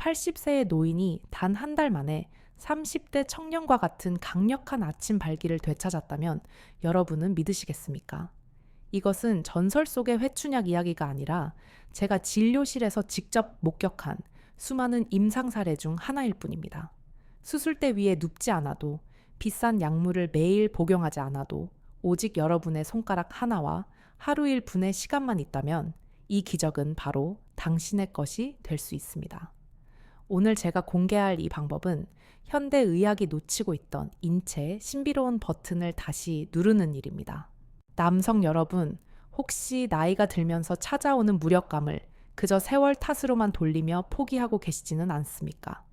80세의 노인이 단 한 달 만에 30대 청년과 같은 강력한 아침 발기를 되찾았다면 여러분은 믿으시겠습니까? 이것은 전설 속의 회춘약 이야기가 아니라 제가 진료실에서 직접 목격한 수많은 임상 사례 중 하나일 뿐입니다. 수술대 위에 눕지 않아도, 비싼 약물을 매일 복용하지 않아도, 오직 여러분의 손가락 하나와 하루 1분의 시간만 있다면 이 기적은 바로 당신의 것이 될 수 있습니다. 오늘 제가 공개할 이 방법은 현대 의학이 놓치고 있던 인체의 신비로운 버튼을 다시 누르는 일입니다. 남성 여러분, 혹시 나이가 들면서 찾아오는 무력감을 그저 세월 탓으로만 돌리며 포기하고 계시지는 않습니까?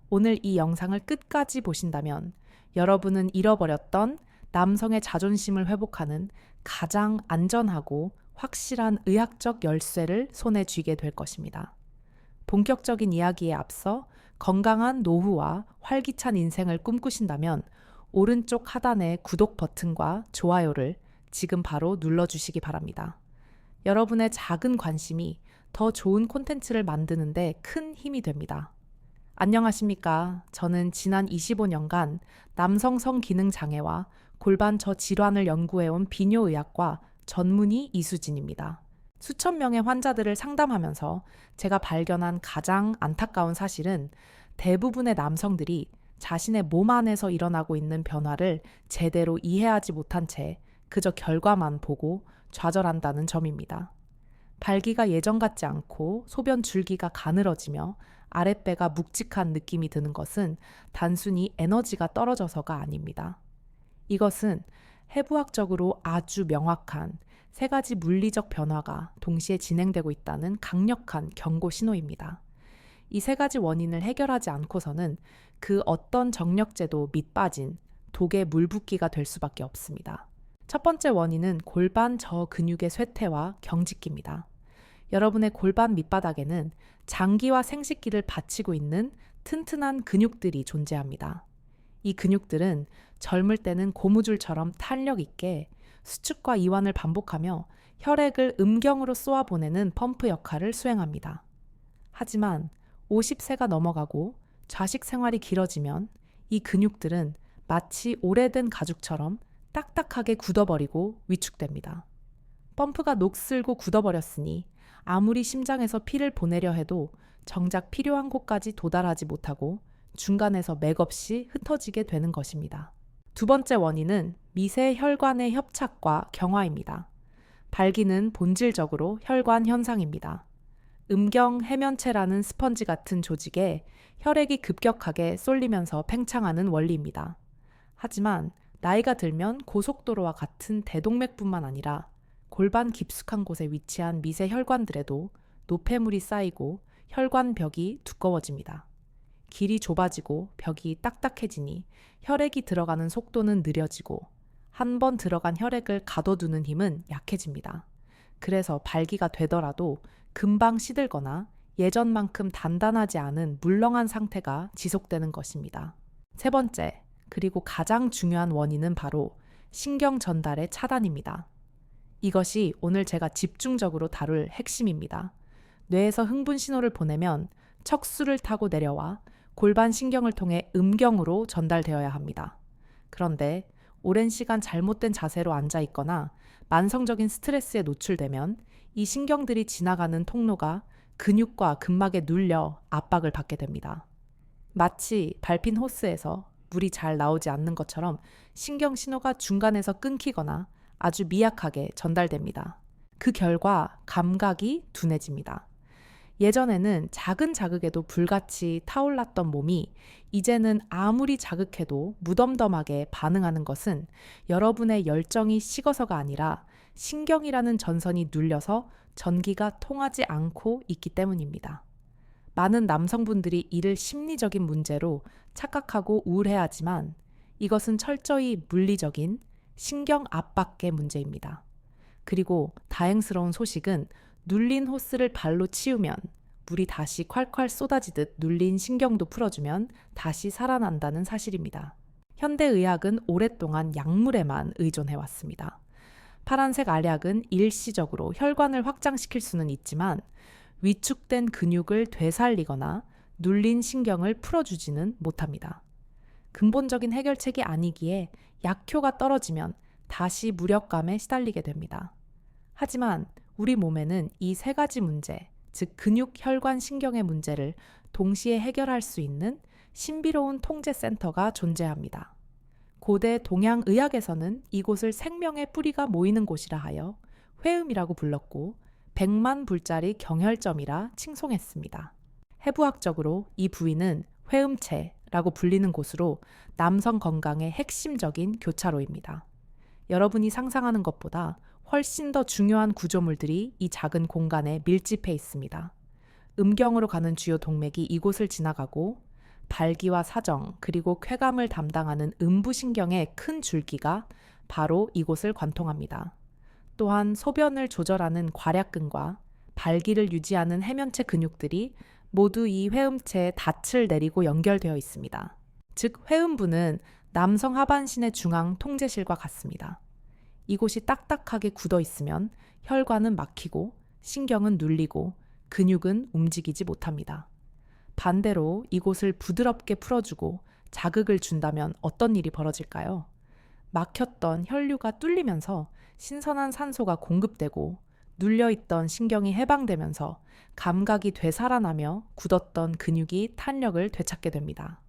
오늘 이 영상을 끝까지 보신다면 여러분은 잃어버렸던 남성의 자존심을 회복하는 가장 안전하고 확실한 의학적 열쇠를 손에 쥐게 될 것입니다. 본격적인 이야기에 앞서 건강한 노후와 활기찬 인생을 꿈꾸신다면 오른쪽 하단의 구독 버튼과 좋아요를 지금 바로 눌러주시기 바랍니다. 여러분의 작은 관심이 더 좋은 콘텐츠를 만드는데 큰 힘이 됩니다. 안녕하십니까. 저는 지난 25년간 남성 성기능 장애와 골반 저질환을 연구해온 비뇨의학과 전문의 이수진입니다. 수천 명의 환자들을 상담하면서 제가 발견한 가장 안타까운 사실은 대부분의 남성들이 자신의 몸 안에서 일어나고 있는 변화를 제대로 이해하지 못한 채 그저 결과만 보고 좌절한다는 점입니다. 발기가 예전 같지 않고 소변 줄기가 가늘어지며 아랫배가 묵직한 느낌이 드는 것은 단순히 에너지가 떨어져서가 아닙니다. 이것은 해부학적으로 아주 명확한 세 가지 물리적 변화가 동시에 진행되고 있다는 강력한 경고 신호입니다. 이 세 가지 원인을 해결하지 않고서는 그 어떤 정력제도 밑빠진 독의 물붓기가 될 수밖에 없습니다. 첫 번째 원인은 골반 저근육의 쇠퇴와 경직기입니다. 여러분의 골반 밑바닥에는 장기와 생식기를 받치고 있는 튼튼한 근육들이 존재합니다. 이 근육들은 젊을 때는 고무줄처럼 탄력 있게 수축과 이완을 반복하며 혈액을 음경으로 쏘아보내는 펌프 역할을 수행합니다. 하지만 50세가 넘어가고 자식 생활이 길어지면 이 근육들은 마치 오래된 가죽처럼 딱딱하게 굳어버리고 위축됩니다. 펌프가 녹슬고 굳어버렸으니 아무리 심장에서 피를 보내려 해도 정작 필요한 곳까지 도달하지 못하고 중간에서 맥없이 흩어지게 되는 것입니다. 두 번째 원인은 미세 혈관의 협착과 경화입니다. 발기는 본질적으로 혈관 현상입니다. 음경 해면체라는 스펀지 같은 조직에 혈액이 급격하게 쏠리면서 팽창하는 원리입니다. 하지만 나이가 들면 고속도로와 같은 대동맥뿐만 아니라 골반 깊숙한 곳에 위치한 미세 혈관들에도 노폐물이 쌓이고 혈관벽이 두꺼워집니다. 길이 좁아지고 벽이 딱딱해지니 혈액이 들어가는 속도는 느려지고 한 번 들어간 혈액을 가둬두는 힘은 약해집니다. 그래서 발기가 되더라도 금방 시들거나 예전만큼 단단하지 않은 물렁한 상태가 지속되는 것입니다. 세 번째, 그리고 가장 중요한 원인은 바로 신경 전달의 차단입니다. 이것이 오늘 제가 집중적으로 다룰 핵심입니다. 뇌에서 흥분 신호를 보내면 척수를 타고 내려와 골반 신경을 통해 음경으로 전달되어야 합니다. 그런데 오랜 시간 잘못된 자세로 앉아 있거나 만성적인 스트레스에 노출되면 이 신경들이 지나가는 통로가 근육과 근막에 눌려 압박을 받게 됩니다. 마치 밟힌 호스에서 물이 잘 나오지 않는 것처럼 신경 신호가 중간에서 끊기거나 아주 미약하게 전달됩니다. 그 결과 감각이 둔해집니다. 예전에는 작은 자극에도 불같이 타올랐던 몸이 이제는 아무리 자극해도 무덤덤하게 반응하는 것은 여러분의 열정이 식어서가 아니라 신경이라는 전선이 눌려서 전기가 통하지 않고 있기 때문입니다. 많은 남성분들이 이를 심리적인 문제로 착각하고 우울해하지만 이것은 철저히 물리적인 신경 압박의 문제입니다. 그리고 다행스러운 소식은 눌린 호스를 발로 치우면 물이 다시 콸콸 쏟아지듯 눌린 신경도 풀어주면 다시 살아난다는 사실입니다. 현대의학은 오랫동안 약물에만 의존해왔습니다. 파란색 알약은 일시적으로 혈관을 확장시킬 수는 있지만 위축된 근육을 되살리거나 눌린 신경을 풀어주지는 못합니다. 근본적인 해결책이 아니기에 약효가 떨어지면 다시 무력감에 시달리게 됩니다. 하지만 우리 몸에는 이 세 가지 문제, 즉 근육, 혈관, 신경의 문제를 동시에 해결할 수 있는 신비로운 통제센터가 존재합니다. 고대 동양 의학에서는 이곳을 생명의 뿌리가 모이는 곳이라 하여 회음이라고 불렀고 100만 불짜리 경혈점이라 칭송했습니다. 해부학적으로 이 부위는 회음체라고 불리는 곳으로 남성 건강의 핵심적인 교차로입니다. 여러분이 상상하는 것보다 훨씬 더 중요한 구조물들이 이 작은 공간에 밀집해 있습니다. 음경으로 가는 주요 동맥이 이곳을 지나가고 발기와 사정 그리고 쾌감을 담당하는 음부신경의 큰 줄기가 바로 이곳을 관통합니다. 또한 소변을 조절하는 괄약근과 발기를 유지하는 해면체 근육들이 모두 이 회음체의 닻을 내리고 연결되어 있습니다. 즉 회음부는 남성 하반신의 중앙 통제실과 같습니다. 이곳이 딱딱하게 굳어 있으면 혈관은 막히고 신경은 눌리고 근육은 움직이지 못합니다. 반대로 이곳을 부드럽게 풀어주고 자극을 준다면 어떤 일이 벌어질까요? 막혔던 혈류가 뚫리면서 신선한 산소가 공급되고 눌려있던 신경이 해방되면서 감각이 되살아나며 굳었던 근육이 탄력을 되찾게 됩니다.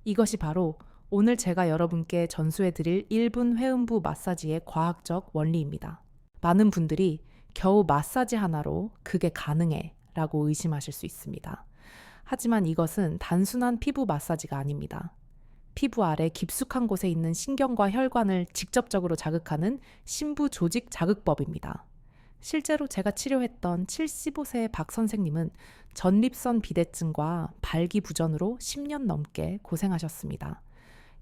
이것이 바로 오늘 제가 여러분께 전수해드릴 1분 회음부 마사지의 과학적 원리입니다. 많은 분들이 겨우 마사지 하나로 그게 가능해 라고 의심하실 수 있습니다. 하지만 이것은 단순한 피부 마사지가 아닙니다. 피부 아래 깊숙한 곳에 있는 신경과 혈관을 직접적으로 자극하는 심부 조직 자극법입니다. 실제로 제가 치료했던 75세의 박 선생님은 전립선 비대증과 발기부전으로 10년 넘게 고생하셨습니다.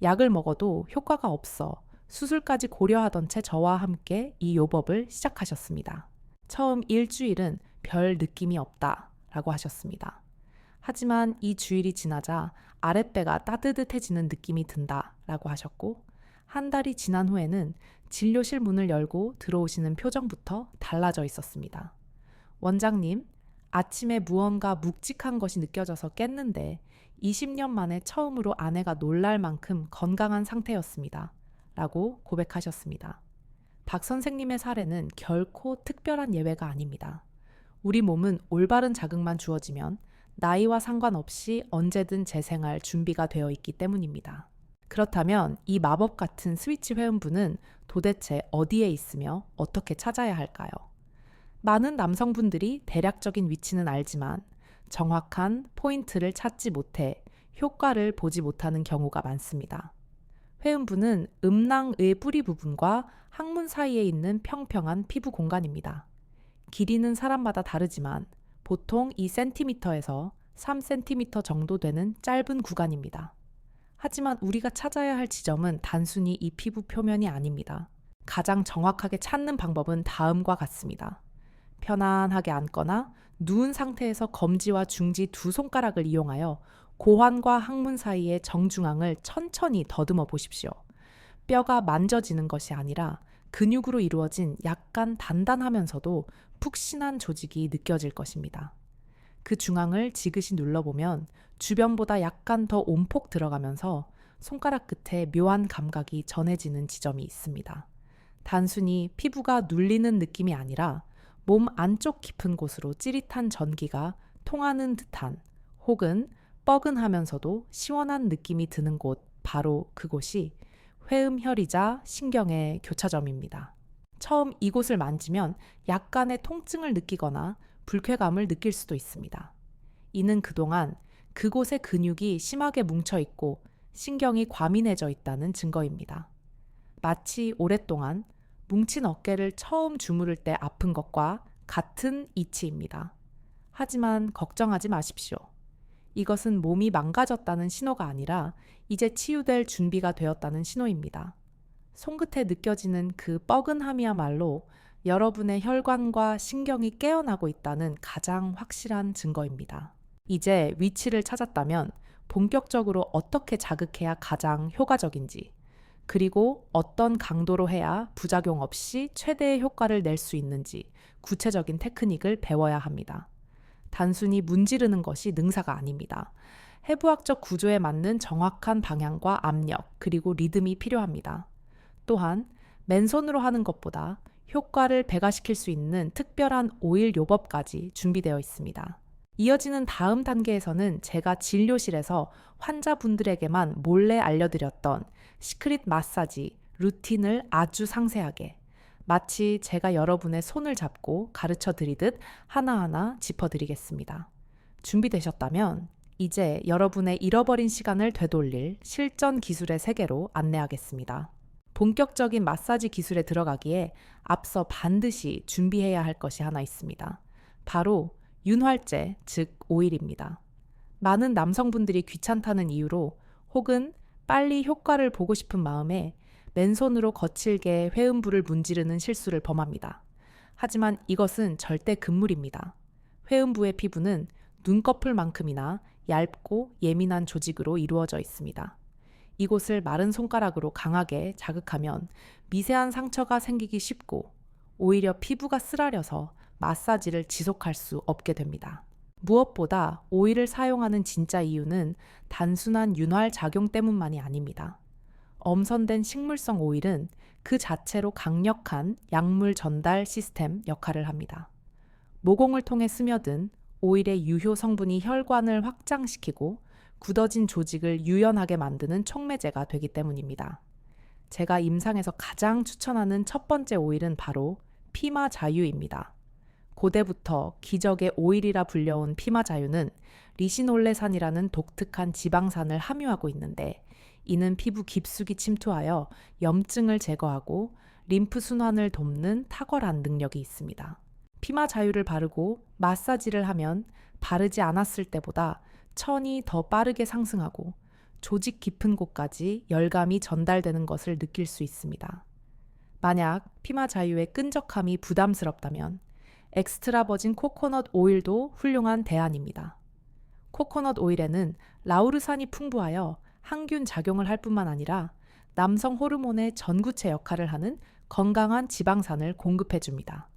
약을 먹어도 효과가 없어 수술까지 고려하던 채 저와 함께 이 요법을 시작하셨습니다. 처음 일주일은 별 느낌이 없다라고 하셨습니다. 하지만 이 주일이 지나자 아랫배가 따뜻해지는 느낌이 든다라고 하셨고 한 달이 지난 후에는 진료실 문을 열고 들어오시는 표정부터 달라져 있었습니다. 원장님, 아침에 무언가 묵직한 것이 느껴져서 깼는데 20년 만에 처음으로 아내가 놀랄 만큼 건강한 상태였습니다. 라고 고백하셨습니다. 박 선생님의 사례는 결코 특별한 예외가 아닙니다. 우리 몸은 올바른 자극만 주어지면 나이와 상관없이 언제든 재생할 준비가 되어 있기 때문입니다. 그렇다면 이 마법 같은 스위치 회음부는 도대체 어디에 있으며 어떻게 찾아야 할까요? 많은 남성분들이 대략적인 위치는 알지만 정확한 포인트를 찾지 못해 효과를 보지 못하는 경우가 많습니다. 회음부는 음낭의 뿌리 부분과 항문 사이에 있는 평평한 피부 공간입니다. 길이는 사람마다 다르지만 보통 2cm에서 3cm 정도 되는 짧은 구간입니다. 하지만 우리가 찾아야 할 지점은 단순히 이 피부 표면이 아닙니다. 가장 정확하게 찾는 방법은 다음과 같습니다. 편안하게 앉거나 누운 상태에서 검지와 중지 두 손가락을 이용하여 고환과 항문 사이의 정중앙을 천천히 더듬어 보십시오. 뼈가 만져지는 것이 아니라 근육으로 이루어진 약간 단단하면서도 푹신한 조직이 느껴질 것입니다. 그 중앙을 지그시 눌러보면 주변보다 약간 더 온폭 들어가면서 손가락 끝에 묘한 감각이 전해지는 지점이 있습니다. 단순히 피부가 눌리는 느낌이 아니라 몸 안쪽 깊은 곳으로 찌릿한 전기가 통하는 듯한 혹은 뻐근하면서도 시원한 느낌이 드는 곳, 바로 그곳이 회음혈이자 신경의 교차점입니다. 처음 이곳을 만지면 약간의 통증을 느끼거나 불쾌감을 느낄 수도 있습니다. 이는 그동안 그곳의 근육이 심하게 뭉쳐있고 신경이 과민해져 있다는 증거입니다. 마치 오랫동안 뭉친 어깨를 처음 주무를 때 아픈 것과 같은 이치입니다. 하지만 걱정하지 마십시오. 이것은 몸이 망가졌다는 신호가 아니라 이제 치유될 준비가 되었다는 신호입니다. 손끝에 느껴지는 그 뻐근함이야말로 여러분의 혈관과 신경이 깨어나고 있다는 가장 확실한 증거입니다. 이제 위치를 찾았다면 본격적으로 어떻게 자극해야 가장 효과적인지, 그리고 어떤 강도로 해야 부작용 없이 최대의 효과를 낼 수 있는지 구체적인 테크닉을 배워야 합니다. 단순히 문지르는 것이 능사가 아닙니다. 해부학적 구조에 맞는 정확한 방향과 압력, 그리고 리듬이 필요합니다. 또한 맨손으로 하는 것보다 효과를 배가시킬 수 있는 특별한 오일 요법까지 준비되어 있습니다. 이어지는 다음 단계에서는 제가 진료실에서 환자분들에게만 몰래 알려드렸던 시크릿 마사지 루틴을 아주 상세하게, 마치 제가 여러분의 손을 잡고 가르쳐 드리듯 하나하나 짚어드리겠습니다. 준비되셨다면 이제 여러분의 잃어버린 시간을 되돌릴 실전 기술의 세계로 안내하겠습니다. 본격적인 마사지 기술에 들어가기에 앞서 반드시 준비해야 할 것이 하나 있습니다. 바로 윤활제, 즉 오일입니다. 많은 남성분들이 귀찮다는 이유로 혹은 빨리 효과를 보고 싶은 마음에 맨손으로 거칠게 회음부를 문지르는 실수를 범합니다. 하지만 이것은 절대 금물입니다. 회음부의 피부는 눈꺼풀만큼이나 얇고 예민한 조직으로 이루어져 있습니다. 이곳을 마른 손가락으로 강하게 자극하면 미세한 상처가 생기기 쉽고 오히려 피부가 쓰라려서 마사지를 지속할 수 없게 됩니다. 무엇보다 오일을 사용하는 진짜 이유는 단순한 윤활 작용 때문만이 아닙니다. 엄선된 식물성 오일은 그 자체로 강력한 약물 전달 시스템 역할을 합니다. 모공을 통해 스며든 오일의 유효 성분이 혈관을 확장시키고 굳어진 조직을 유연하게 만드는 촉매제가 되기 때문입니다. 제가 임상에서 가장 추천하는 첫 번째 오일은 바로 피마자유입니다. 고대부터 기적의 오일이라 불려온 피마자유는 리시놀레산이라는 독특한 지방산을 함유하고 있는데, 이는 피부 깊숙이 침투하여 염증을 제거하고 림프 순환을 돕는 탁월한 능력이 있습니다. 피마자유를 바르고 마사지를 하면 바르지 않았을 때보다 천이 더 빠르게 상승하고 조직 깊은 곳까지 열감이 전달되는 것을 느낄 수 있습니다. 만약 피마자유의 끈적함이 부담스럽다면 엑스트라 버진 코코넛 오일도 훌륭한 대안입니다. 코코넛 오일에는 라우르산이 풍부하여 항균 작용을 할 뿐만 아니라 남성 호르몬의 전구체 역할을 하는 건강한 지방산을 공급해줍니다.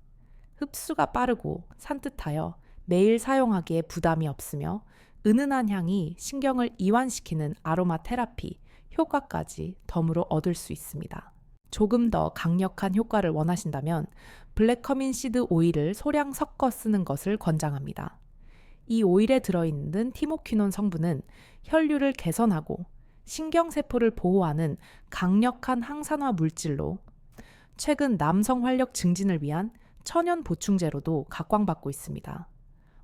흡수가 빠르고 산뜻하여 매일 사용하기에 부담이 없으며 은은한 향이 신경을 이완시키는 아로마 테라피 효과까지 덤으로 얻을 수 있습니다. 조금 더 강력한 효과를 원하신다면 블랙커민 시드 오일을 소량 섞어 쓰는 것을 권장합니다. 이 오일에 들어있는 티모퀴논 성분은 혈류를 개선하고 신경세포를 보호하는 강력한 항산화 물질로 최근 남성 활력 증진을 위한 천연 보충제로도 각광받고 있습니다.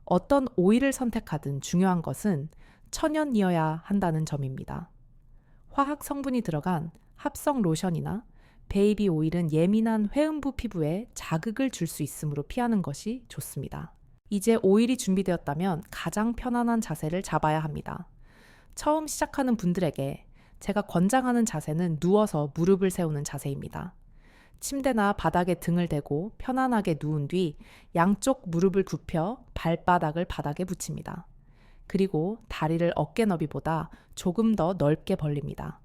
어떤 오일을 선택하든 중요한 것은 천연이어야 한다는 점입니다. 화학 성분이 들어간 합성 로션이나 베이비 오일은 예민한 회음부 피부에 자극을 줄 수 있으므로 피하는 것이 좋습니다. 이제 오일이 준비되었다면 가장 편안한 자세를 잡아야 합니다. 처음 시작하는 분들에게 제가 권장하는 자세는 누워서 무릎을 세우는 자세입니다. 침대나 바닥에 등을 대고 편안하게 누운 뒤 양쪽 무릎을 굽혀 발바닥을 바닥에 붙입니다. 그리고 다리를 어깨 너비보다 조금 더 넓게 벌립니다.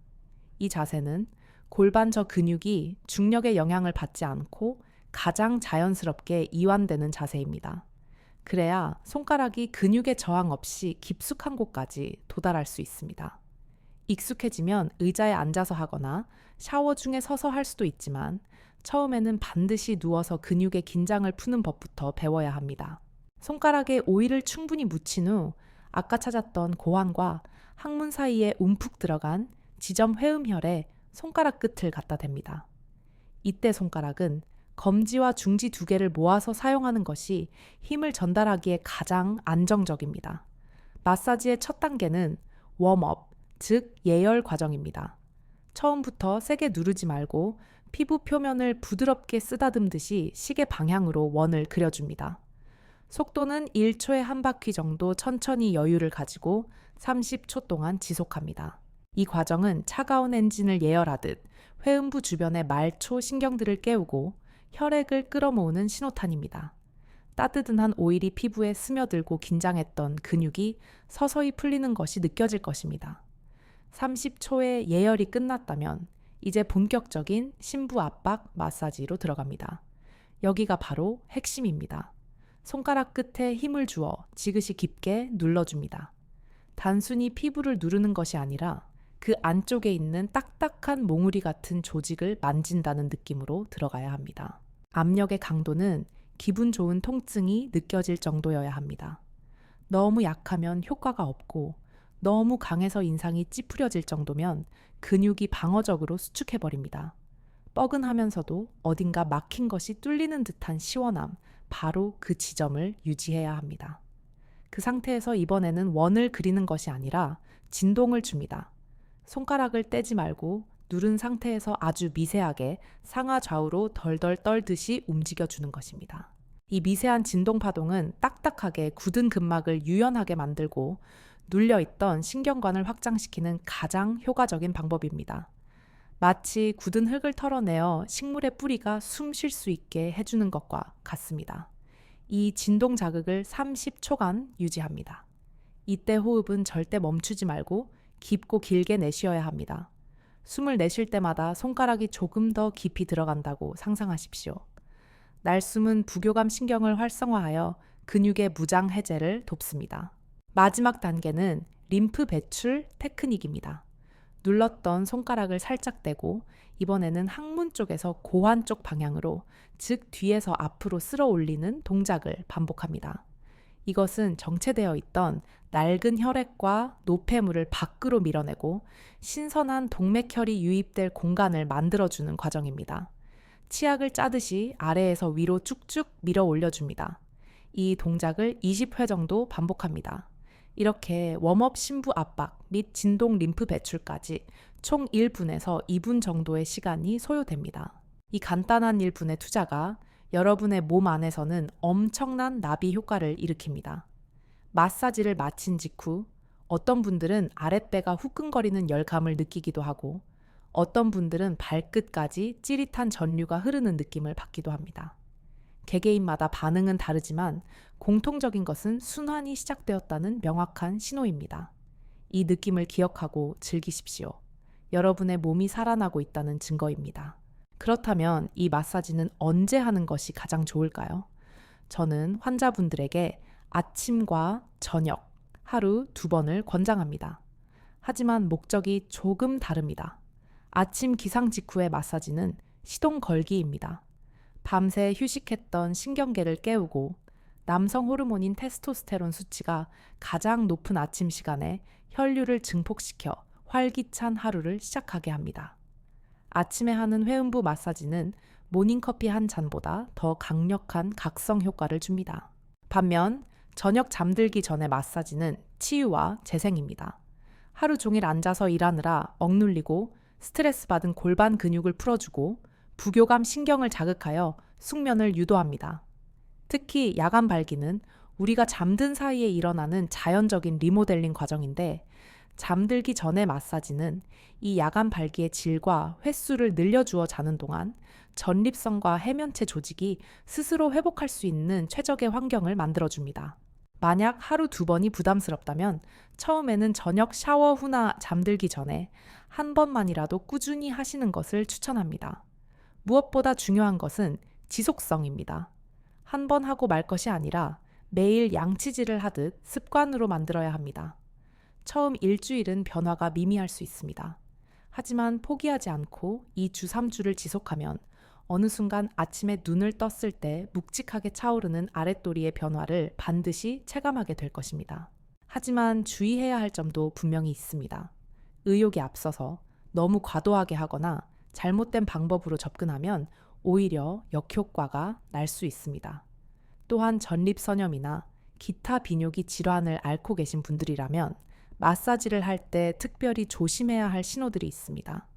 이 자세는 골반 저 근육이 중력의 영향을 받지 않고 가장 자연스럽게 이완되는 자세입니다. 그래야 손가락이 근육의 저항 없이 깊숙한 곳까지 도달할 수 있습니다. 익숙해지면 의자에 앉아서 하거나 샤워 중에 서서 할 수도 있지만 처음에는 반드시 누워서 근육의 긴장을 푸는 법부터 배워야 합니다. 손가락에 오일을 충분히 묻힌 후 아까 찾았던 고환과 항문 사이에 움푹 들어간 지점 회음혈에 손가락 끝을 갖다 댑니다. 이때 손가락은 검지와 중지 두 개를 모아서 사용하는 것이 힘을 전달하기에 가장 안정적입니다. 마사지의 첫 단계는 웜업, 즉 예열 과정입니다. 처음부터 세게 누르지 말고 피부 표면을 부드럽게 쓰다듬듯이 시계 방향으로 원을 그려줍니다. 속도는 1초에 한 바퀴 정도 천천히 여유를 가지고 30초 동안 지속합니다. 이 과정은 차가운 엔진을 예열하듯 회음부 주변의 말초 신경들을 깨우고 혈액을 끌어모으는 신호탄입니다. 따뜻한 오일이 피부에 스며들고 긴장했던 근육이 서서히 풀리는 것이 느껴질 것입니다. 30초의 예열이 끝났다면 이제 본격적인 심부 압박 마사지로 들어갑니다. 여기가 바로 핵심입니다. 손가락 끝에 힘을 주어 지그시 깊게 눌러줍니다. 단순히 피부를 누르는 것이 아니라 그 안쪽에 있는 딱딱한 몽우리 같은 조직을 만진다는 느낌으로 들어가야 합니다. 압력의 강도는 기분 좋은 통증이 느껴질 정도여야 합니다. 너무 약하면 효과가 없고 너무 강해서 인상이 찌푸려질 정도면 근육이 방어적으로 수축해버립니다. 뻐근하면서도 어딘가 막힌 것이 뚫리는 듯한 시원함, 바로 그 지점을 유지해야 합니다. 그 상태에서 이번에는 원을 그리는 것이 아니라 진동을 줍니다. 손가락을 떼지 말고 누른 상태에서 아주 미세하게 상하 좌우로 덜덜 떨듯이 움직여주는 것입니다. 이 미세한 진동 파동은 딱딱하게 굳은 근막을 유연하게 만들고 눌려있던 신경관을 확장시키는 가장 효과적인 방법입니다. 마치 굳은 흙을 털어내어 식물의 뿌리가 숨 쉴 수 있게 해주는 것과 같습니다. 이 진동 자극을 30초간 유지합니다. 이때 호흡은 절대 멈추지 말고 깊고 길게 내쉬어야 합니다. 숨을 내쉴 때마다 손가락이 조금 더 깊이 들어간다고 상상하십시오. 날숨은 부교감 신경을 활성화하여 근육의 무장 해제를 돕습니다. 마지막 단계는 림프 배출 테크닉입니다. 눌렀던 손가락을 살짝 떼고 이번에는 항문 쪽에서 고환 쪽 방향으로, 즉 뒤에서 앞으로 쓸어 올리는 동작을 반복합니다. 이것은 정체되어 있던 낡은 혈액과 노폐물을 밖으로 밀어내고 신선한 동맥혈이 유입될 공간을 만들어주는 과정입니다. 치약을 짜듯이 아래에서 위로 쭉쭉 밀어 올려줍니다. 이 동작을 20회 정도 반복합니다. 이렇게 웜업 심부 압박 및 진동 림프 배출까지 총 1분에서 2분 정도의 시간이 소요됩니다. 이 간단한 1분의 투자가 여러분의 몸 안에서는 엄청난 나비 효과를 일으킵니다. 마사지를 마친 직후 어떤 분들은 아랫배가 후끈거리는 열감을 느끼기도 하고 어떤 분들은 발끝까지 찌릿한 전류가 흐르는 느낌을 받기도 합니다. 개개인마다 반응은 다르지만 공통적인 것은 순환이 시작되었다는 명확한 신호입니다. 이 느낌을 기억하고 즐기십시오. 여러분의 몸이 살아나고 있다는 증거입니다. 그렇다면 이 마사지는 언제 하는 것이 가장 좋을까요? 저는 환자분들에게 아침과 저녁, 하루 2번을 권장합니다. 하지만 목적이 조금 다릅니다. 아침 기상 직후의 마사지는 시동 걸기입니다. 밤새 휴식했던 신경계를 깨우고 남성 호르몬인 테스토스테론 수치가 가장 높은 아침 시간에 혈류를 증폭시켜 활기찬 하루를 시작하게 합니다. 아침에 하는 회음부 마사지는 모닝커피 한 잔보다 더 강력한 각성 효과를 줍니다. 반면 저녁 잠들기 전의 마사지는 치유와 재생입니다. 하루 종일 앉아서 일하느라 억눌리고 스트레스 받은 골반 근육을 풀어주고 부교감 신경을 자극하여 숙면을 유도합니다. 특히 야간 발기는 우리가 잠든 사이에 일어나는 자연적인 리모델링 과정인데 잠들기 전의 마사지는 이 야간 발기의 질과 횟수를 늘려주어 자는 동안 전립선과 해면체 조직이 스스로 회복할 수 있는 최적의 환경을 만들어줍니다. 만약 하루 2번이 부담스럽다면 처음에는 저녁 샤워 후나 잠들기 전에 한 번만이라도 꾸준히 하시는 것을 추천합니다. 무엇보다 중요한 것은 지속성입니다. 한 번 하고 말 것이 아니라 매일 양치질을 하듯 습관으로 만들어야 합니다. 처음 일주일은 변화가 미미할 수 있습니다. 하지만 포기하지 않고 2주, 3주를 지속하면 어느 순간 아침에 눈을 떴을 때 묵직하게 차오르는 아랫도리의 변화를 반드시 체감하게 될 것입니다. 하지만 주의해야 할 점도 분명히 있습니다. 의욕이 앞서서 너무 과도하게 하거나 잘못된 방법으로 접근하면 오히려 역효과가 날 수 있습니다. 또한 전립선염이나 기타 비뇨기 질환을 앓고 계신 분들이라면 마사지를 할 때 특별히 조심해야 할 신호들이 있습니다.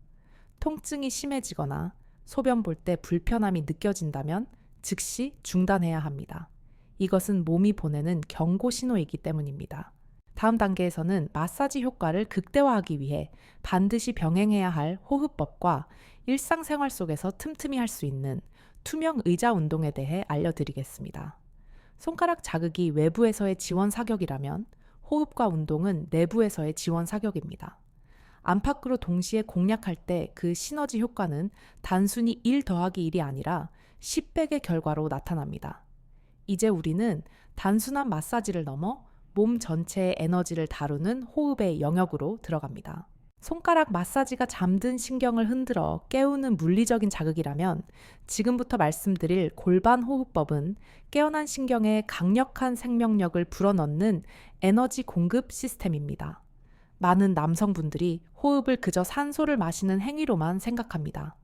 통증이 심해지거나 소변 볼 때 불편함이 느껴진다면 즉시 중단해야 합니다. 이것은 몸이 보내는 경고 신호이기 때문입니다. 다음 단계에서는 마사지 효과를 극대화하기 위해 반드시 병행해야 할 호흡법과 일상생활 속에서 틈틈이 할 수 있는 투명 의자 운동에 대해 알려드리겠습니다. 손가락 자극이 외부에서의 지원 사격이라면 호흡과 운동은 내부에서의 지원 사격입니다. 안팎으로 동시에 공략할 때 그 시너지 효과는 단순히 1 더하기 1이 아니라 10배의 결과로 나타납니다. 이제 우리는 단순한 마사지를 넘어 몸 전체의 에너지를 다루는 호흡의 영역으로 들어갑니다. 손가락 마사지가 잠든 신경을 흔들어 깨우는 물리적인 자극이라면 지금부터 말씀드릴 골반 호흡법은 깨어난 신경에 강력한 생명력을 불어넣는 에너지 공급 시스템입니다. 많은 남성분들이 호흡을 그저 산소를 마시는 행위로만 생각합니다.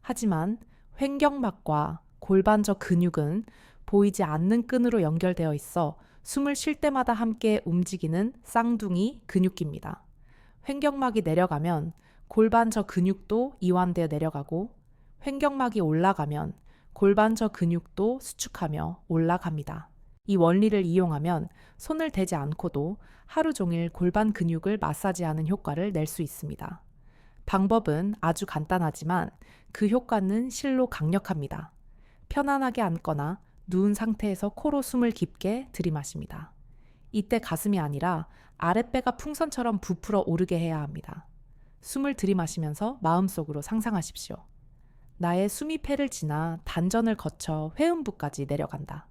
하지만 횡격막과 골반저 근육은 보이지 않는 끈으로 연결되어 있어 숨을 쉴 때마다 함께 움직이는 쌍둥이 근육기입니다. 횡격막이 내려가면 골반저 근육도 이완되어 내려가고 횡격막이 올라가면 골반저 근육도 수축하며 올라갑니다. 이 원리를 이용하면 손을 대지 않고도 하루 종일 골반 근육을 마사지하는 효과를 낼 수 있습니다. 방법은 아주 간단하지만 그 효과는 실로 강력합니다. 편안하게 앉거나 누운 상태에서 코로 숨을 깊게 들이마십니다. 이때 가슴이 아니라 아랫배가 풍선처럼 부풀어 오르게 해야 합니다. 숨을 들이마시면서 마음속으로 상상하십시오. 나의 숨이 폐를 지나 단전을 거쳐 회음부까지 내려간다.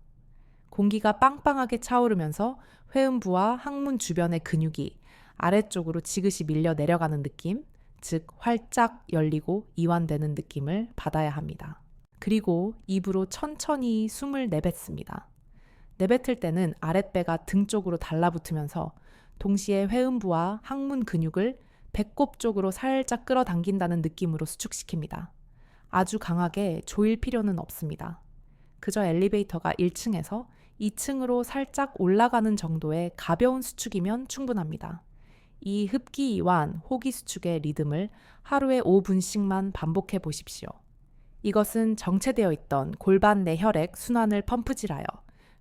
공기가 빵빵하게 차오르면서 회음부와 항문 주변의 근육이 아래쪽으로 지그시 밀려 내려가는 느낌, 즉 활짝 열리고 이완되는 느낌을 받아야 합니다. 그리고 입으로 천천히 숨을 내뱉습니다. 내뱉을 때는 아랫배가 등 쪽으로 달라붙으면서 동시에 회음부와 항문 근육을 배꼽 쪽으로 살짝 끌어당긴다는 느낌으로 수축시킵니다. 아주 강하게 조일 필요는 없습니다. 그저 엘리베이터가 1층에서 2층으로 살짝 올라가는 정도의 가벼운 수축이면 충분합니다. 이 흡기 이완, 호기 수축의 리듬을 하루에 5분씩만 반복해 보십시오. 이것은 정체되어 있던 골반 내 혈액 순환을 펌프질하여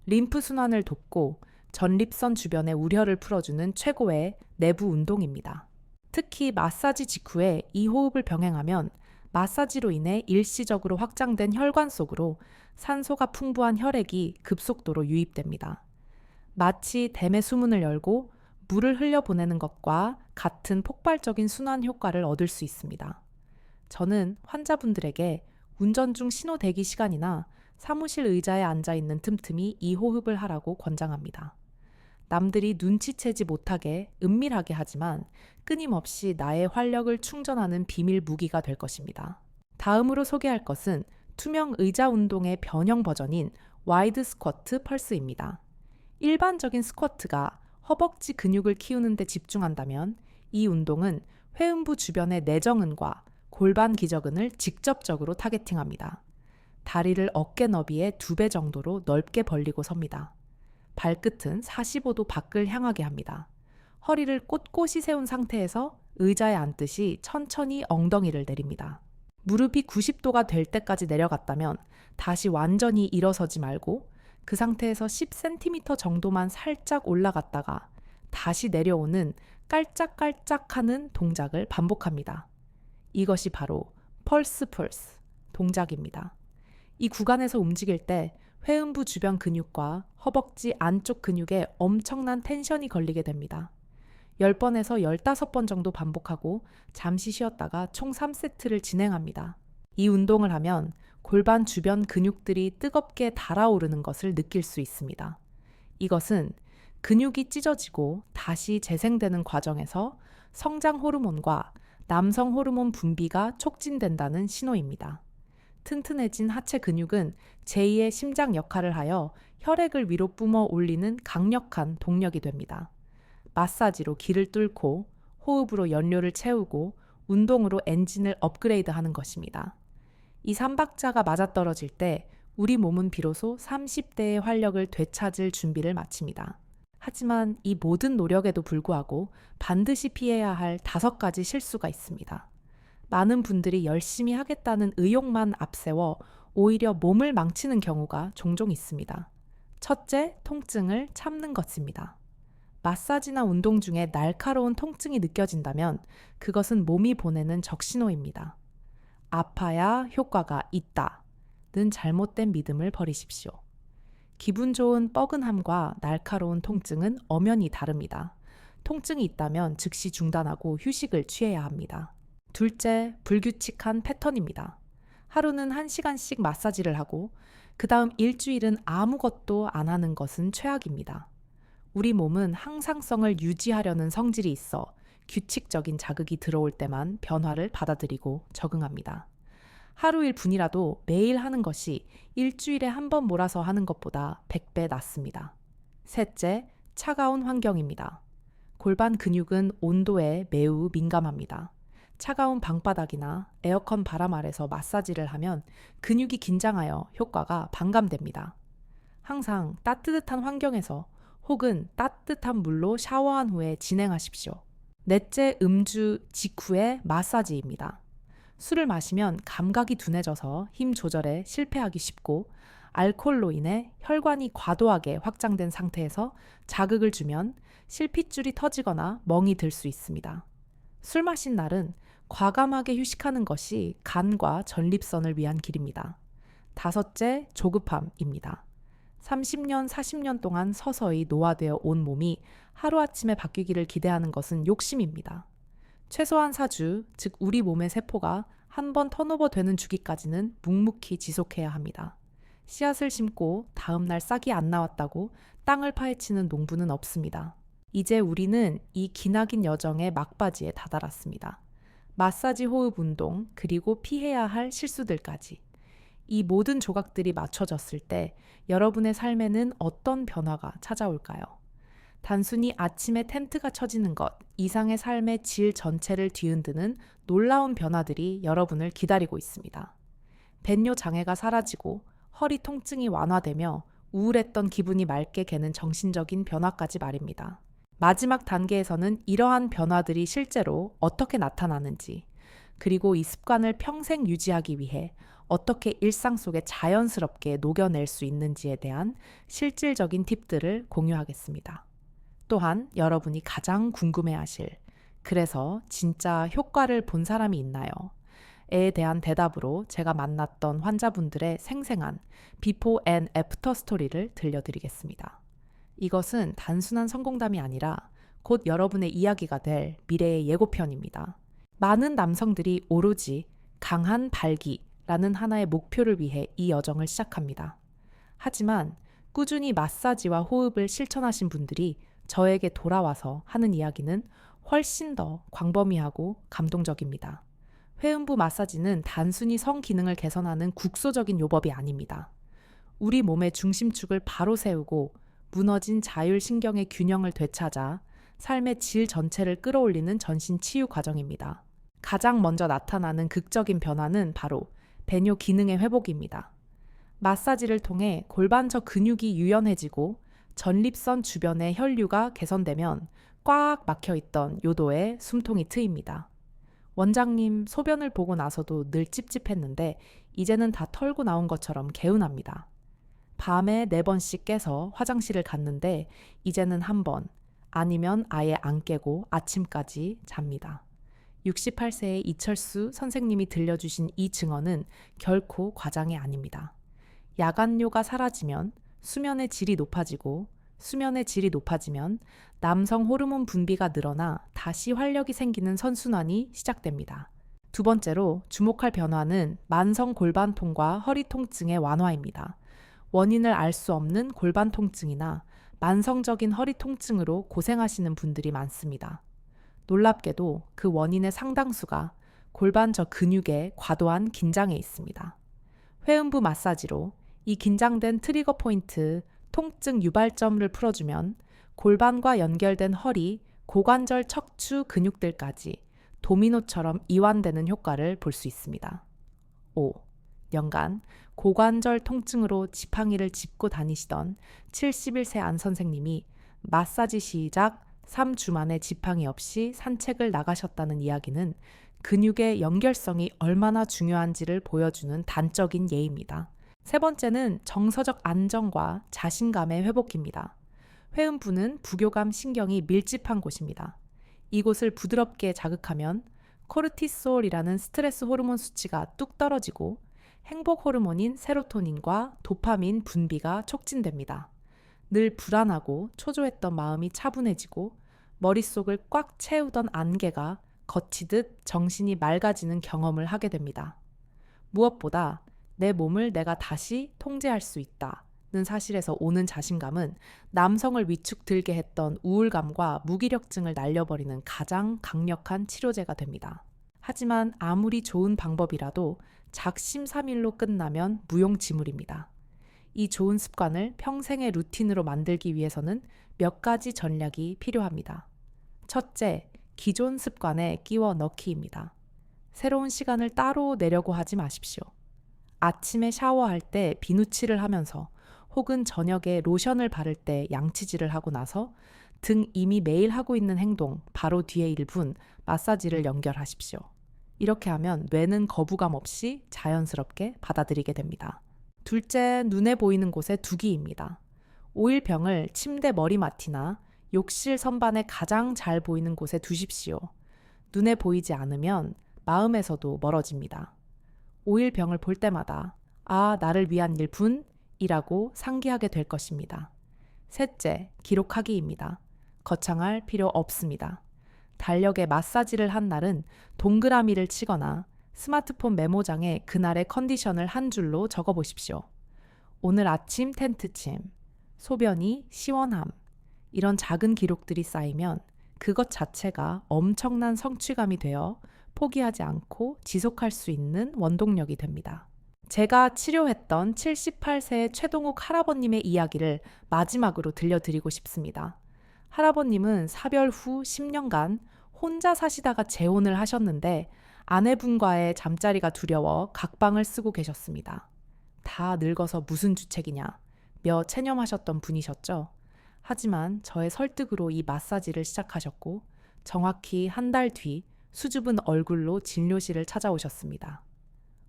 림프 순환을 돕고 전립선 주변의 우려를 풀어주는 최고의 내부 운동입니다. 특히 마사지 직후에 이 호흡을 병행하면 마사지로 인해 일시적으로 확장된 혈관 속으로 산소가 풍부한 혈액이 급속도로 유입됩니다. 마치 댐의 수문을 열고 물을 흘려보내는 것과 같은 폭발적인 순환 효과를 얻을 수 있습니다. 저는 환자분들에게 운전 중 신호 대기 시간이나 사무실 의자에 앉아 있는 틈틈이 이 호흡을 하라고 권장합니다. 남들이 눈치채지 못하게 은밀하게 하지만 끊임없이 나의 활력을 충전하는 비밀 무기가 될 것입니다. 다음으로 소개할 것은 투명 의자 운동의 변형 버전인 와이드 스쿼트 펄스입니다. 일반적인 스쿼트가 허벅지 근육을 키우는 데 집중한다면 이 운동은 회음부 주변의 내정근과 골반 기저근을 직접적으로 타겟팅합니다. 다리를 어깨 너비의 2배 정도로 넓게 벌리고 섭니다. 발끝은 45도 밖을 향하게 합니다. 허리를 꼿꼿이 세운 상태에서 의자에 앉듯이 천천히 엉덩이를 내립니다. 무릎이 90도가 될 때까지 내려갔다면 다시 완전히 일어서지 말고 그 상태에서 10cm 정도만 살짝 올라갔다가 다시 내려오는 깔짝깔짝하는 동작을 반복합니다. 이것이 바로 펄스 동작입니다. 이 구간에서 움직일 때 회음부 주변 근육과 허벅지 안쪽 근육에 엄청난 텐션이 걸리게 됩니다. 10번에서 15번 정도 반복하고 잠시 쉬었다가 총 3세트를 진행합니다. 이 운동을 하면 골반 주변 근육들이 뜨겁게 달아오르는 것을 느낄 수 있습니다. 이것은 근육이 찢어지고 다시 재생되는 과정에서 성장 호르몬과 남성 호르몬 분비가 촉진된다는 신호입니다. 튼튼해진 하체 근육은 제2의 심장 역할을 하여 혈액을 위로 뿜어 올리는 강력한 동력이 됩니다. 마사지로 기를 뚫고 호흡으로 연료를 채우고 운동으로 엔진을 업그레이드하는 것입니다. 이 3박자가 맞아떨어질 때 우리 몸은 비로소 30대의 활력을 되찾을 준비를 마칩니다. 하지만 이 모든 노력에도 불구하고 반드시 피해야 할 5가지 실수가 있습니다. 많은 분들이 열심히 하겠다는 의욕만 앞세워 오히려 몸을 망치는 경우가 종종 있습니다. 첫째, 통증을 참는 것입니다. 마사지나 운동 중에 날카로운 통증이 느껴진다면 그것은 몸이 보내는 적신호입니다. 아파야 효과가 있다는 잘못된 믿음을 버리십시오. 기분 좋은 뻐근함과 날카로운 통증은 엄연히 다릅니다. 통증이 있다면 즉시 중단하고 휴식을 취해야 합니다. 둘째, 불규칙한 패턴입니다. 하루는 1시간씩 마사지를 하고 그 다음 일주일은 아무것도 안 하는 것은 최악입니다. 우리 몸은 항상성을 유지하려는 성질이 있어 규칙적인 자극이 들어올 때만 변화를 받아들이고 적응합니다. 하루 일분이라도 매일 하는 것이 일주일에 한 번 몰아서 하는 것보다 100배 낫습니다. 셋째, 차가운 환경입니다. 골반 근육은 온도에 매우 민감합니다. 차가운 방바닥이나 에어컨 바람 아래서 마사지를 하면 근육이 긴장하여 효과가 반감됩니다. 항상 따뜻한 환경에서 혹은 따뜻한 물로 샤워한 후에 진행하십시오. 넷째, 음주 직후의 마사지입니다. 술을 마시면 감각이 둔해져서 힘 조절에 실패하기 쉽고 알코올로 인해 혈관이 과도하게 확장된 상태에서 자극을 주면 실핏줄이 터지거나 멍이 들 수 있습니다. 술 마신 날은 과감하게 휴식하는 것이 간과 전립선을 위한 길입니다. 다섯째, 조급함입니다. 30년, 40년 동안 서서히 노화되어 온 몸이 하루아침에 바뀌기를 기대하는 것은 욕심입니다. 최소한 4주, 즉 우리 몸의 세포가 한 번 턴오버 되는 주기까지는 묵묵히 지속해야 합니다. 씨앗을 심고 다음날 싹이 안 나왔다고 땅을 파헤치는 농부는 없습니다. 이제 우리는 이 기나긴 여정의 막바지에 다다랐습니다. 마사지, 호흡 운동, 그리고 피해야 할 실수들까지. 이 모든 조각들이 맞춰졌을 때 여러분의 삶에는 어떤 변화가 찾아올까요? 단순히 아침에 텐트가 쳐지는 것 이상의 삶의 질 전체를 뒤흔드는 놀라운 변화들이 여러분을 기다리고 있습니다. 벤뇨 장애가 사라지고 허리 통증이 완화되며 우울했던 기분이 맑게 개는 정신적인 변화까지 말입니다. 마지막 단계에서는 이러한 변화들이 실제로 어떻게 나타나는지, 그리고 이 습관을 평생 유지하기 위해 어떻게 일상 속에 자연스럽게 녹여낼 수 있는지에 대한 실질적인 팁들을 공유하겠습니다. 또한 여러분이 가장 궁금해하실, 그래서 진짜 효과를 본 사람이 있나요? 에 대한 대답으로 제가 만났던 환자분들의 생생한 비포 앤 애프터 스토리를 들려드리겠습니다. 이것은 단순한 성공담이 아니라 곧 여러분의 이야기가 될 미래의 예고편입니다. 많은 남성들이 오로지 강한 발기라는 하나의 목표를 위해 이 여정을 시작합니다. 하지만 꾸준히 마사지와 호흡을 실천하신 분들이 저에게 돌아와서 하는 이야기는 훨씬 더 광범위하고 감동적입니다. 회음부 마사지는 단순히 성 기능을 개선하는 국소적인 요법이 아닙니다. 우리 몸의 중심축을 바로 세우고 무너진 자율신경의 균형을 되찾아 삶의 질 전체를 끌어올리는 전신 치유 과정입니다. 가장 먼저 나타나는 극적인 변화는 바로 배뇨 기능의 회복입니다. 마사지를 통해 골반저 근육이 유연해지고 전립선 주변의 혈류가 개선되면 꽉 막혀있던 요도에 숨통이 트입니다. 원장님, 소변을 보고 나서도 늘 찝찝했는데 이제는 다 털고 나온 것처럼 개운합니다. 밤에 4번씩 깨서 화장실을 갔는데 이제는 1번, 아니면 아예 안 깨고 아침까지 잡니다. 68세의 이철수 선생님이 들려주신 이 증언은 결코 과장이 아닙니다. 야간뇨가 사라지면 수면의 질이 높아지고 수면의 질이 높아지면 남성 호르몬 분비가 늘어나 다시 활력이 생기는 선순환이 시작됩니다. 두 번째로 주목할 변화는 만성 골반통과 허리 통증의 완화입니다. 원인을 알 수 없는 골반 통증이나 만성적인 허리 통증으로 고생하시는 분들이 많습니다. 놀랍게도 그 원인의 상당수가 골반저 근육의 과도한 긴장에 있습니다. 회음부 마사지로 이 긴장된 트리거 포인트, 통증 유발점을 풀어주면 골반과 연결된 허리, 고관절 척추 근육들까지 도미노처럼 이완되는 효과를 볼 수 있습니다. 5. 연간 고관절 통증으로 지팡이를 짚고 다니시던 71세 안 선생님이 마사지 시작 3주 만에 지팡이 없이 산책을 나가셨다는 이야기는 근육의 연결성이 얼마나 중요한지를 보여주는 단적인 예입니다. 세 번째는 정서적 안정과 자신감의 회복입니다. 회음부는 부교감 신경이 밀집한 곳입니다. 이곳을 부드럽게 자극하면 코르티솔이라는 스트레스 호르몬 수치가 뚝 떨어지고 행복 호르몬인 세로토닌과 도파민 분비가 촉진됩니다. 늘 불안하고 초조했던 마음이 차분해지고 머릿속을 꽉 채우던 안개가 거치듯 정신이 맑아지는 경험을 하게 됩니다. 무엇보다 내 몸을 내가 다시 통제할 수 있다는 사실에서 오는 자신감은 남성을 위축들게 했던 우울감과 무기력증을 날려버리는 가장 강력한 치료제가 됩니다. 하지만 아무리 좋은 방법이라도 작심삼일로 끝나면 무용지물입니다. 이 좋은 습관을 평생의 루틴으로 만들기 위해서는 몇 가지 전략이 필요합니다. 첫째, 기존 습관에 끼워 넣기입니다. 새로운 시간을 따로 내려고 하지 마십시오. 아침에 샤워할 때 비누칠을 하면서 혹은 저녁에 로션을 바를 때 양치질을 하고 나서 등 이미 매일 하고 있는 행동 바로 뒤에 1분 마사지를 연결하십시오. 이렇게 하면 뇌는 거부감 없이 자연스럽게 받아들이게 됩니다. 둘째, 눈에 보이는 곳에 두기입니다. 오일병을 침대 머리맡이나 욕실 선반에 가장 잘 보이는 곳에 두십시오. 눈에 보이지 않으면 마음에서도 멀어집니다. 오일병을 볼 때마다 아, 나를 위한 일뿐이라고 상기하게 될 것입니다. 셋째, 기록하기입니다. 거창할 필요 없습니다. 달력에 마사지를 한 날은 동그라미를 치거나 스마트폰 메모장에 그날의 컨디션을 한 줄로 적어 보십시오. 오늘 아침 텐트침, 소변이 시원함, 이런 작은 기록들이 쌓이면 그것 자체가 엄청난 성취감이 되어 포기하지 않고 지속할 수 있는 원동력이 됩니다. 제가 치료했던 78세의 최동욱 할아버님의 이야기를 마지막으로 들려드리고 싶습니다. 할아버님은 사별 후 10년간 혼자 사시다가 재혼을 하셨는데 아내분과의 잠자리가 두려워 각방을 쓰고 계셨습니다. 다 늙어서 무슨 주책이냐, 며 체념하셨던 분이셨죠. 하지만 저의 설득으로 이 마사지를 시작하셨고 정확히 한 달 뒤 수줍은 얼굴로 진료실을 찾아오셨습니다.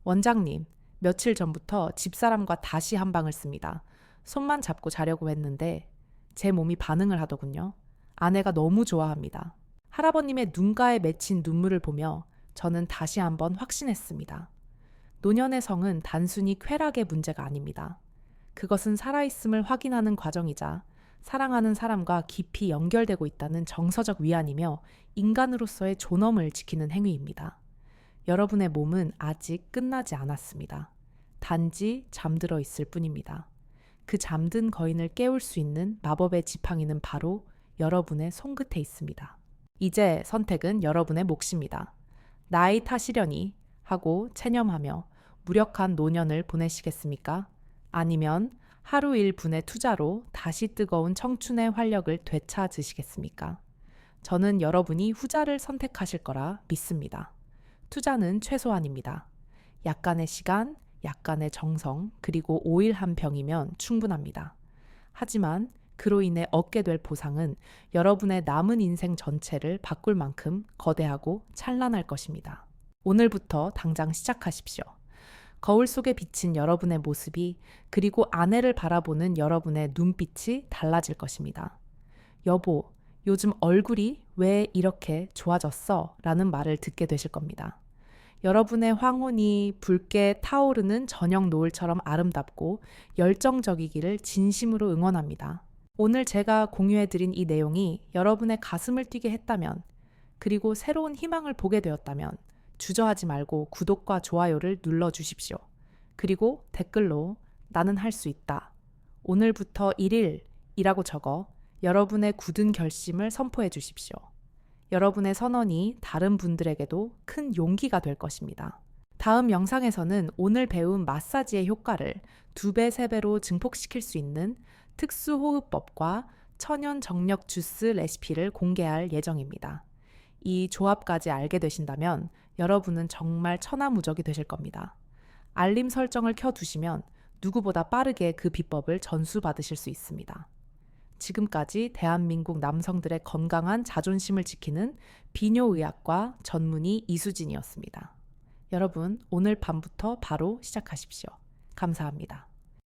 원장님, 며칠 전부터 집사람과 다시 한 방을 씁니다. 손만 잡고 자려고 했는데 제 몸이 반응을 하더군요. 아내가 너무 좋아합니다. 할아버님의 눈가에 맺힌 눈물을 보며 저는 다시 한번 확신했습니다. 노년의 성은 단순히 쾌락의 문제가 아닙니다. 그것은 살아있음을 확인하는 과정이자 사랑하는 사람과 깊이 연결되고 있다는 정서적 위안이며 인간으로서의 존엄을 지키는 행위입니다. 여러분의 몸은 아직 끝나지 않았습니다. 단지 잠들어 있을 뿐입니다. 그 잠든 거인을 깨울 수 있는 마법의 지팡이는 바로 여러분의 손끝에 있습니다. 이제 선택은 여러분의 몫입니다. 나이 탓이려니 하고 체념하며 무력한 노년을 보내시겠습니까? 아니면 하루 1분의 투자로 다시 뜨거운 청춘의 활력을 되찾으시겠습니까? 저는 여러분이 후자를 선택하실 거라 믿습니다. 투자는 최소한입니다. 약간의 시간, 약간의 정성, 그리고 오일 한 병이면 충분합니다. 하지만 그로 인해 얻게 될 보상은 여러분의 남은 인생 전체를 바꿀 만큼 거대하고 찬란할 것입니다. 오늘부터 당장 시작하십시오. 거울 속에 비친 여러분의 모습이 그리고 아내를 바라보는 여러분의 눈빛이 달라질 것입니다. 여보, 요즘 얼굴이 왜 이렇게 좋아졌어? 라는 말을 듣게 되실 겁니다. 여러분의 황혼이 붉게 타오르는 저녁 노을처럼 아름답고 열정적이기를 진심으로 응원합니다. 오늘 제가 공유해드린 이 내용이 여러분의 가슴을 뛰게 했다면, 그리고 새로운 희망을 보게 되었다면 주저하지 말고 구독과 좋아요를 눌러주십시오. 그리고 댓글로 나는 할 수 있다, 오늘부터 1일이라고 적어 여러분의 굳은 결심을 선포해 주십시오. 여러분의 선언이 다른 분들에게도 큰 용기가 될 것입니다. 다음 영상에서는 오늘 배운 마사지의 효과를 2배, 3배로 증폭시킬 수 있는 특수호흡법과 천연 정력 주스 레시피를 공개할 예정입니다. 이 조합까지 알게 되신다면 여러분은 정말 천하무적이 되실 겁니다. 알림 설정을 켜두시면 누구보다 빠르게 그 비법을 전수받으실 수 있습니다. 지금까지 대한민국 남성들의 건강한 자존심을 지키는 비뇨의학과 전문의 이수진이었습니다. 여러분, 오늘 밤부터 바로 시작하십시오. 감사합니다.